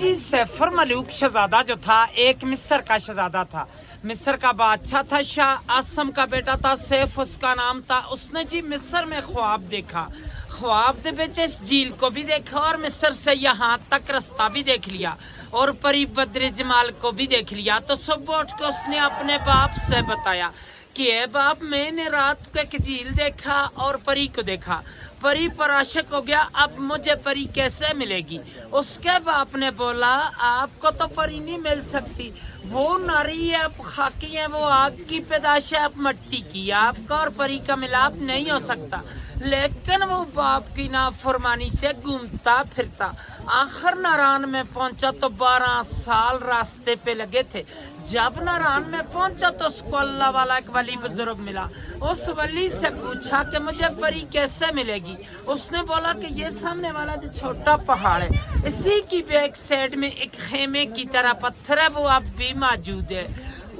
जी सैफर मलूक शहजादा जो था एक मिस्र का शहजादा था। मिस्र का बादशाह था, शाह आसम का बेटा था, सैफ उसका नाम था। उसने जी मिस्र में ख्वाब देखा। ख्वाब दे विच इस झील को भी देखा और मिस्र से यहाँ तक रास्ता भी देख लिया और परी बद्र जमाल को भी देख लिया। तो सुबह उठ के उसने अपने बाप से बताया कि ए बाप, मैंने रात को एक झील देखा और परी को देखा, परी पर आशिक हो गया, अब मुझे परी कैसे मिलेगी। उसके बाप ने बोला आपको तो परी नहीं मिल सकती, वो नारी है, आप खाकी है, वो आग की पैदाश है, आप मट्टी की, आपका और परी का मिलाप नहीं हो सकता। लेकिन वो बाप की नाफरमानी से घूमता फिरता आखिर नारायण में पहुंचा तो 12 साल रास्ते पे लगे थे। जब नारायण में पहुंचा तो उसको अल्लाह वाला एक वली बुजुर्ग मिला। उस वली से पूछा कि मुझे परी कैसे मिलेगी। उसने बोला कि ये सामने वाला जो छोटा पहाड़ है, इसी की बैक साइड में एक खेमे की तरह पत्थर है, वो अब भी मौजूद है।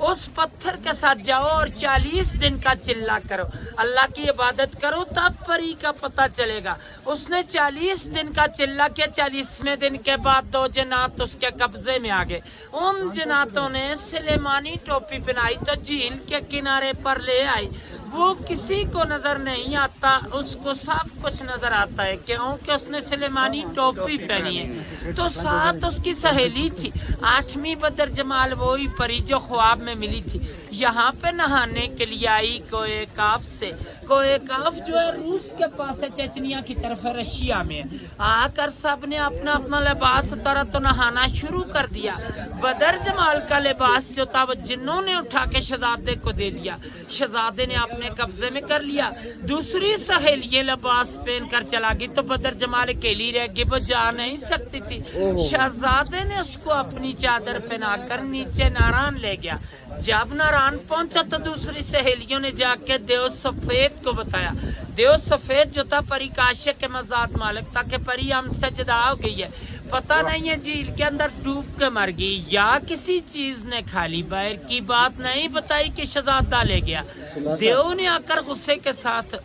उस पत्थर के साथ जाओ और 40 दिन का चिल्ला करो, अल्लाह की इबादत करो, तब परी का पता चलेगा। उसने 40 दिन का चिल्ला किया। 40वें दिन के बाद 2 जन्नात उसके कब्जे में आ गए। उन जन्नातों ने सुलेमानी टोपी पहनाई तो झील के किनारे पर ले आई। वो किसी को नजर नहीं आता, उसको सब कुछ नजर आता है क्योंकि उसने सुलेमानी टोपी पहनी है। तो साथ उसकी सहेली थी 8वीं बद्र जमाल, वही परी जो ख्वाब में मिली थी। यहाँ पे नहाने के लिए आई कोए काफ से। कोए काफ जो है रूस के पास है, चेचनिया की तरफ है, रशिया में है। आकर सब ने अपना अपना लिबास उतारा तो नहाना शुरू कर दिया। बदर जमाल का लिबास जो था वो जिन्नों ने उठा के शहजादे को दे दिया। शहजादे ने अपने कब्जे में कर लिया। दूसरी सहेली लिबास पहन कर चला गई तो बदर जमाल अकेली रह गई, वो जा नहीं सकती थी। शहजादे ने उसको अपनी चादर पहनाकर नीचे नारायण ले गया। जब नारायण पहुंचा तो दूसरी सहेलियों ने जाके देव सफेद को बताया। देव सफेद जो था परी का आशिक के मजाद मालिक था कि परी हमसे जुदा हो गई है, पता नहीं है झील के अंदर डूब के मर गई या किसी चीज ने खा ली। बाहर की बात नहीं बताई कि शहजादा ले गया। देव ने आकर गुस्से के साथ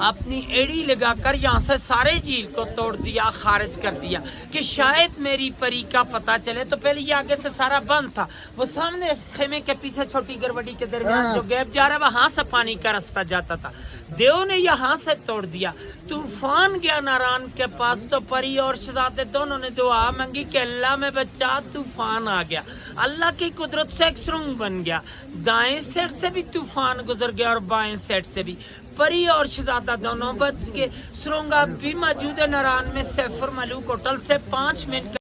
अपनी एड़ी लगाकर यहाँ से सारे झील को तोड़ दिया, खारिज कर दिया कि शायद मेरी परी का पता चले। तो पहले ये आगे से सारा बंद था, वो सामने खेमे के पीछे छोटी गरबड़ी के दरमियान जो गैप जा रहा है वहां से पानी का रास्ता जाता था। देव ने यहाँ से तोड़ दिया। तूफान गया नारायण के पास तो परी और शहजादे दोनों ने दुआ मांगी कि अल्लाह में बचा। तूफान आ गया, अल्लाह की कुदरत से एक सुरंग बन गया। दाएं साइड से भी तूफान गुजर गया और बाएं साइड से भी। परी और शहजादा दोनों बच गए। सुरंग अब भी मौजूद है नारायण में, सैफर मलूक होटल से 5 मिनट